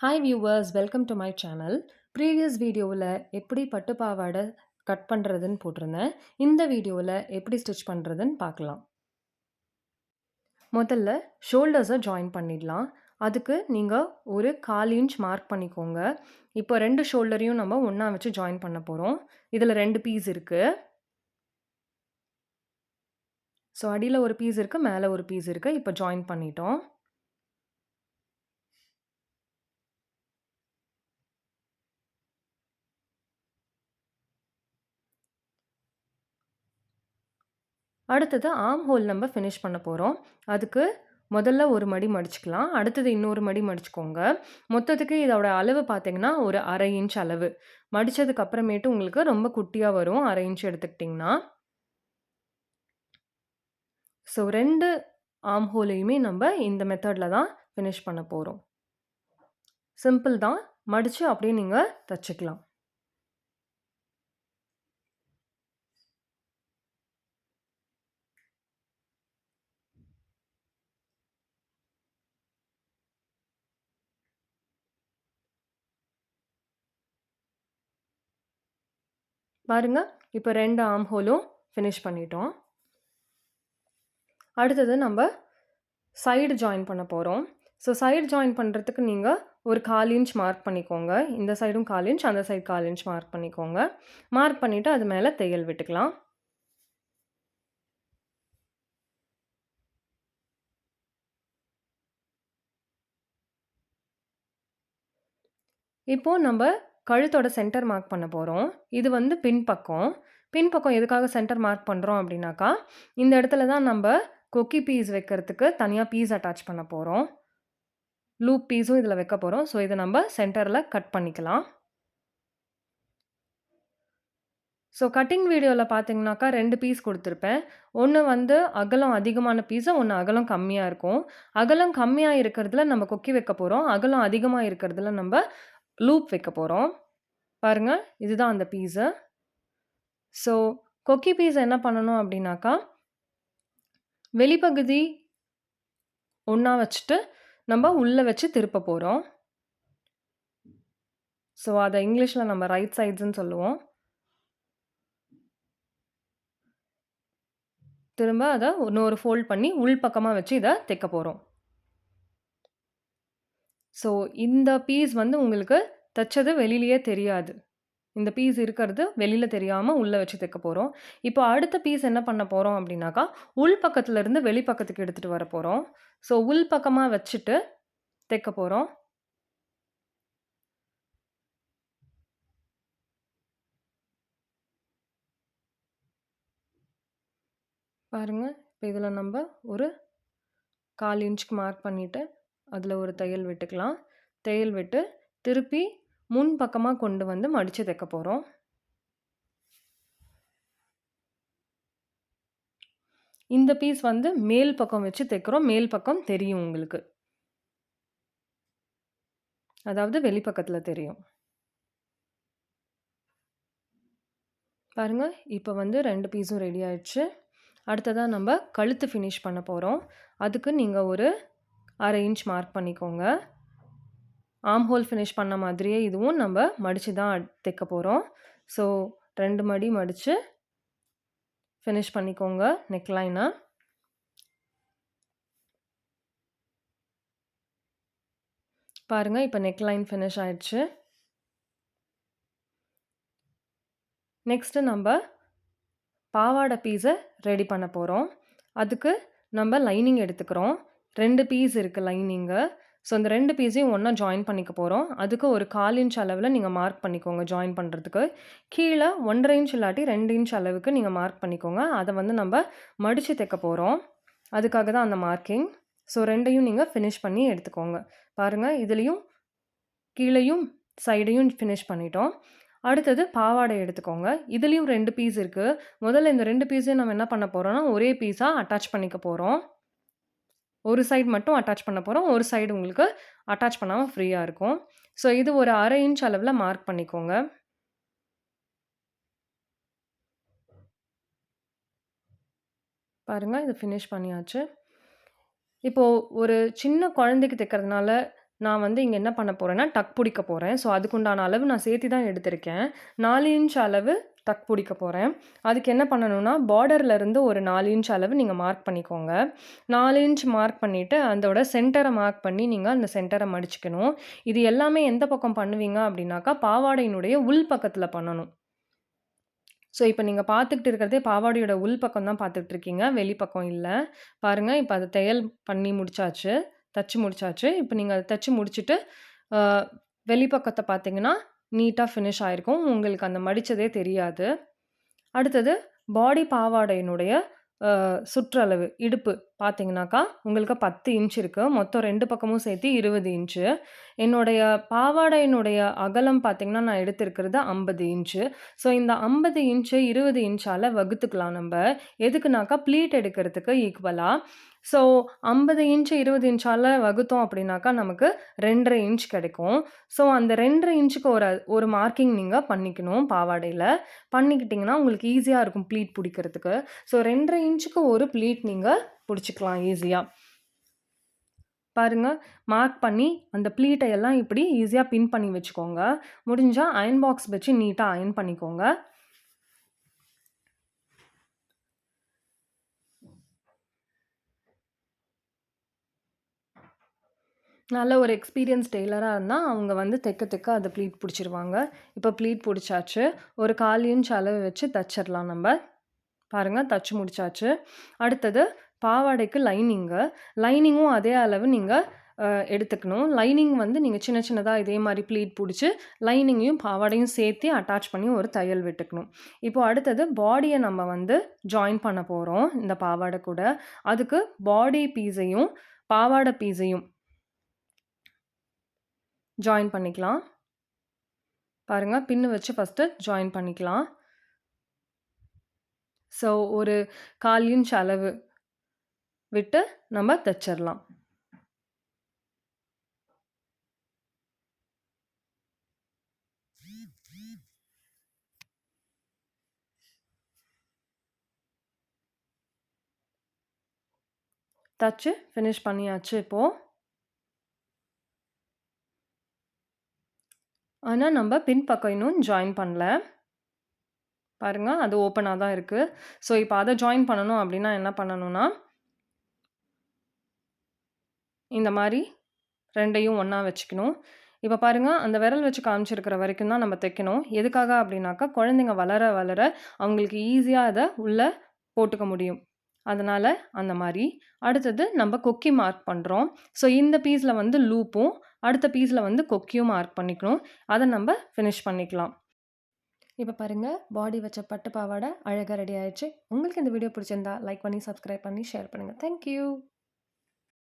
Hi viewers, welcome to my channel. Previous வீடியோவில் எப்படி பட்டு பாவாடை கட் பண்ணுறதுன்னு போட்டிருந்தேன். இந்த வீடியோவில் எப்படி ஸ்டிச் பண்ணுறதுன்னு பார்க்கலாம். முதல்ல ஷோல்டர்ஸை ஜாயின் பண்ணிடலாம். அதுக்கு நீங்கள் ஒரு 1/4 இன்ச் மார்க் பண்ணிக்கோங்க. இப்போ 2 ஷோல்டரையும் நம்ம ஒன்றா வச்சு ஜாயின் பண்ண போகிறோம். இதில் 2 பீஸ் இருக்குது. ஸோ அடியில் ஒரு பீஸ் இருக்குது, மேலே ஒரு பீஸ் இருக்குது. இப்போ ஜாயின் பண்ணிட்டோம். அடுத்தது ஆர்ம் ஹோல் நம்ம ஃபினிஷ் பண்ண போகிறோம். அதுக்கு முதல்ல ஒரு மடி மடிச்சுக்கலாம். அடுத்தது இன்னொரு மடி மடிச்சுக்கோங்க. மொத்தத்துக்கு இதோட அளவு பார்த்தீங்கன்னா ஒரு 1/2 இன்ச் அளவு. மடித்ததுக்கு அப்புறமேட்டு உங்களுக்கு ரொம்ப குட்டியாக வரும் 1/2 இன்ச் எடுத்துக்கிட்டிங்கன்னா. ஸோ 2 ஆர்ம் ஹோலையுமே நம்ம இந்த மெத்தடில் தான் ஃபினிஷ் பண்ண போகிறோம். சிம்பிள் தான். மடித்து அப்படியே நீங்கள் தச்சுக்கலாம். பாருங்க, இப்போ 2 ஆர்ம் ஹோலும் ஃபினிஷ் பண்ணிட்டோம். அடுத்தது நம்ம சைடு ஜாயின் பண்ண போகிறோம். ஸோ சைடு ஜாயின் பண்ணுறதுக்கு நீங்கள் ஒரு 1/4 இன்ச் மார்க் பண்ணிக்கோங்க. இந்த சைடும் 1/4 இன்ச், அந்த சைடு 1/4 இன்ச் மார்க் பண்ணிக்கோங்க. மார்க் பண்ணிவிட்டு அது மேலே தையல் விட்டுக்கலாம். இப்போது நம்ம கழுத்தோட சென்டர் மார்க் பண்ண போகிறோம். இது வந்து பின்பக்கம். பின்பக்கம் எதுக்காக சென்டர் மார்க் பண்ணுறோம் அப்படின்னாக்கா, இந்த இடத்துல தான் நம்ம கொக்கி பீஸ் வைக்கிறதுக்கு தனியாக பீஸ் அட்டாச் பண்ண போகிறோம். லூப் பீஸும் இதில் வைக்க போகிறோம். ஸோ இதை நம்ம சென்டரில் கட் பண்ணிக்கலாம். ஸோ கட்டிங் வீடியோவில் பார்த்தீங்கன்னாக்கா 2 பீஸ் கொடுத்துருப்பேன். ஒன்று வந்து அகலம் அதிகமான பீஸு, ஒன்று அகலம் கம்மியாக இருக்கும். அகலம் கம்மியாக இருக்கிறதுல நம்ம கொக்கி வைக்க போகிறோம். அகலம் அதிகமாக இருக்கிறதுல நம்ம லூப் வைக்க போகிறோம். பாருங்க, இதுதான் அந்த பீஸு. ஸோ கொக்கி பீஸ் என்ன பண்ணணும் அப்படின்னாக்கா, வெளிப்பகுதி ஒன்றா வச்சுட்டு நம்ம உள்ளே வச்சு திருப்ப போகிறோம். ஸோ அதை இங்கிலீஷில் நம்ம ரைட் சைட்ஸ்ன்னு சொல்லுவோம். திரும்ப அதை இன்னொரு ஃபோல்ட் பண்ணி உள் பக்கமாக வச்சு இதை தைக்க போகிறோம். ஸோ இந்த பீஸ் வந்து உங்களுக்கு தைச்சது வெளியிலேயே தெரியாது. இந்த பீஸ் இருக்கிறது வெளியில் தெரியாமல் உள்ளே வச்சு தைக்க போகிறோம். இப்போ அடுத்த பீஸ் என்ன பண்ண போகிறோம் அப்படின்னாக்கா, உள் பக்கத்துலேருந்து வெளி பக்கத்துக்கு எடுத்துகிட்டு வர போகிறோம். ஸோ உள் பக்கமாக வச்சுட்டு தைக்க போகிறோம். பாருங்க, இப்போ இதில் நம்ம ஒரு 1/4 இன்ச்சுக்கு மார்க் பண்ணிவிட்டு அதில் ஒரு தையல் விட்டுக்கலாம். தையல் விட்டு திருப்பி முன் பக்கமாக கொண்டு வந்து மடித்து தைக்க போகிறோம். இந்த பீஸ் வந்து மேல் பக்கம் வச்சு தைக்கிறோம். மேல் பக்கம் தெரியும் உங்களுக்கு. அதாவது வெளிப்பக்கத்தில் தெரியும். பாருங்க, இப்போ வந்து 2 பீஸும் ரெடி ஆயிடுச்சு. அடுத்ததா நம்ம கழுத்து ஃபினிஷ் பண்ண போகிறோம். அதுக்கு நீங்கள் ஒரு 1/2 இன்ச் மார்க் பண்ணிக்கோங்க. ஆர்ம் ஹோல் ஃபினிஷ் பண்ண மாதிரியே இதுவும் நம்ம மடித்து தான் தைக்க போகிறோம். ஸோ 2 மடி மடித்து ஃபினிஷ் பண்ணிக்கோங்க நெக்லைனை. பாருங்கள், இப்போ நெக்லைன் ஃபினிஷ் ஆயிடுச்சு. நெக்ஸ்ட்டு நம்ம பாவாடை பீஸை ரெடி பண்ண போகிறோம். அதுக்கு நம்ம லைனிங் எடுத்துக்கிறோம். 2 பீஸ் இருக்குது லைனிங்கு. ஸோ இந்த 2 பீஸையும் ஒன்றா ஜாயின் பண்ணிக்க போகிறோம். அதுக்கு ஒரு 1/4 இன்ச் அளவில் நீங்கள் மார்க் பண்ணிக்கோங்க ஜாயின் பண்ணுறதுக்கு. கீழே 1/2 இன்ச் இல்லாட்டி 2 இன்ச் அளவுக்கு நீங்கள் மார்க் பண்ணிக்கோங்க. அதை வந்து நம்ம மடித்து தைக்க போகிறோம். அதுக்காக தான் அந்த மார்க்கிங். ஸோ 2யும் நீங்கள் ஃபினிஷ் பண்ணி எடுத்துக்கோங்க. பாருங்கள், இதுலேயும் கீழேயும் சைடையும் ஃபினிஷ் பண்ணிட்டோம். அடுத்தது பாவாடை எடுத்துக்கோங்க. இதுலேயும் 2 பீஸ் இருக்குது. முதல்ல இந்த 2 பீஸையும் நம்ம என்ன பண்ண போகிறோம்னா, ஒரே பீஸாக அட்டாச் பண்ணிக்க போகிறோம். ஒரு சைடு மட்டும் அட்டாச் பண்ண போகிறோம். ஒரு சைடு உங்களுக்கு அட்டாச் பண்ணாமல் ஃப்ரீயாக இருக்கும். ஸோ இது ஒரு 1/2 இன்ச் அளவில் மார்க் பண்ணிக்கோங்க. பாருங்கள், இது ஃபினிஷ் பண்ணியாச்சு. இப்போது ஒரு சின்ன குழந்தைக்கு தைக்கிறதுனால நான் வந்து இங்க என்ன பண்ண போறேன்னா, டக் புடிக்க போறேன். ஸோ, அதுக்குண்டான அளவு நான் சேர்த்து தான் எடுத்திருக்கேன். 4 இன்ச் அளவு டக் புடிக்க போறேன். அதுக்கு என்ன பண்ணணும்னா, பார்டர்ல இருந்து ஒரு 4 இன்ச் அளவு நீங்க மார்க் பண்ணிக்கோங்க. 4 இன்ச் மார்க் பண்ணிட்டு, அதோட சென்டர மார்க் பண்ணி நீங்க அந்த சென்டர மடிச்சுக்கணும். இது எல்லாமே எந்த பக்கம் பண்ணுவீங்க அப்படின்னாக்கா, பாவாடையினுடைய உள் பக்கத்துல பண்ணணும். ஸோ, இப்ப நீங்க பார்த்துக்கிட்டு இருக்கிறதே பாவாடையோட உள் பக்கம் தான் பார்த்துட்டு இருக்கீங்க. வெளி பக்கம் இல்ல. பாருங்க, இப்ப அத தையல் பண்ணி முடிச்சாச்சு. தச்சு முடிச்சாச்சு. இப்ப நீங்க அத தச்சு முடிச்சுட்டு, அ வெளி பக்கத்த பார்த்தீங்கன்னா, நீட்டா ஃபினிஷ் ஆயிருக்கும். உங்களுக்கு அந்த மடிச்சதே தெரியாது. அடுத்தது பாடி பாவாடையினுடைய சுற்றளவு, இடுப்பு பார்த்தீங்கன்னாக்கா, உங்களுக்கு 10 இன்ச் இருக்கு. மொத்தம் 2 பக்கமும் சேர்த்து 20 இன்ச்சு. என்னுடைய பாவாடையினுடைய அகலம் பார்த்தீங்கன்னா, நான் எடுத்திருக்கிறது 50 இன்ச்சு. ஸோ, இந்த 50 இன்ச்ச 20 இன்ச்சால வகுத்துக்கலாம் நம்ப. எதுக்குனாக்கா, ப்ளீட் எடுக்கிறதுக்கு ஈக்குவலா. ஸோ, 50 இன்ச் 20 இன்ச்சால வகுத்தோம் அப்படின்னாக்கா, நமக்கு 2 1/2 இன்ச் கிடைக்கும். ஸோ, அந்த 2 1/2 இன்ச்சுக்கு ஒரு மார்க்கிங் நீங்க பண்ணிக்கணும் பாவாடையில. பண்ணிக்கிட்டீங்கன்னா, உங்களுக்கு ஈஸியா இருக்கும் ப்ளீட் புடிக்கிறதுக்கு. ஸோ 2 1/2 இன்ச்சுக்கு ஒரு ப்ளீட் நீங்க புடிச்சுக்கலாம் ஈஸியா. பாருங்க, மார்க் பண்ணி அந்த ப்ளீட்ட எல்லாம் இப்படி ஈஸியா பின் பண்ணி வச்சுக்கோங்க. முடிஞ்சா அயர்ன் பாக்ஸ் வச்சு நீட்டா அயர்ன் பண்ணிக்கோங்க. நல்ல ஒரு எக்ஸ்பீரியன்ஸ் டெய்லரா இருந்தா, அவங்க வந்து தெக்க தெக்க அத ப்ளீட் புடிச்சிருவாங்க. இப்ப ப்ளீட் புடிச்சாச்சு. ஒரு 1/4 இன்ச் அளவு வச்சு தச்சிரலாம் நம்ப. பாருங்க, தச்சு முடிச்சாச்சு. அடுத்தது பாவாடைக்கு லைனிங்கு. லைனிங்கும் அதே அளவு நீங்க எடுத்துக்கணும். லைனிங் வந்து நீங்க சின்ன சின்னதா இதே மாரி ப்ளீட் புடிச்சு, லைனிங்கையும் பாவாடையும் சேர்த்து அட்டாச் பண்ணி ஒரு தையல் விட்டுக்கணும். இப்போ அடுத்தது பாடிய நம்ம வந்து ஜாயின் பண்ண போறோம், இந்த பாவாடை கூட. அதுக்கு பாடி பீஸையும், பாவாடை பீஸையும் ஜாயின் பண்ணிக்கலாம். பாருங்க, பின்னு வச்சு ஃபர்ஸ்ட்டு ஜாயின் பண்ணிக்கலாம். ஸோ, ஒரு 1/4 இன்ச் அளவு விட்டு நம்ம தச்சிரலாம். தச்சு ஃபினிஷ் பண்ணியாச்சு இப்போ. ஆனா, நம்ப பின் பக்கம் இன்னும் ஜாயின் பண்ணல. பாருங்க, அது ஓப்பனா தான் இருக்கு. ஸோ, இப்ப அத ஜாயின் பண்ணணும் அப்டின்னா என்ன பண்ணணும்னா, இந்த மாரி 2யும் ஒண்ணா வச்சுக்கணும். இப்ப பாருங்க, அந்த விரல் வச்சு காமிச்சிருக்கிற வரைக்கும் தான் நம்ம தைக்கணும். எதுக்காக அப்டின்னாக்கா, குழந்தைங்க வளர வளர அவங்களுக்கு ஈஸியா அத உள்ள போட்டுக்க முடியும். அதனால அந்த மாரி. அடுத்தது நம்ப கொக்கி மார்க் பண்றோம். ஸோ, இந்த பீஸ்ல வந்து லூப்பும், அடுத்த பீஸ்ல வந்து கொக்கியும் மார்க் பண்ணிக்கணும். அத நம்ப ஃபினிஷ் பண்ணிக்கலாம். இப்ப பாருங்க, பாடி வச்ச பட்டு பாவாடை அழகா ரெடி ஆயிருச்சு. உங்களுக்கு இந்த வீடியோ பிடிச்சிருந்தா லைக் பண்ணி, சப்ஸ்கிரைப் பண்ணி, ஷேர் பண்ணுங்க. Thank you.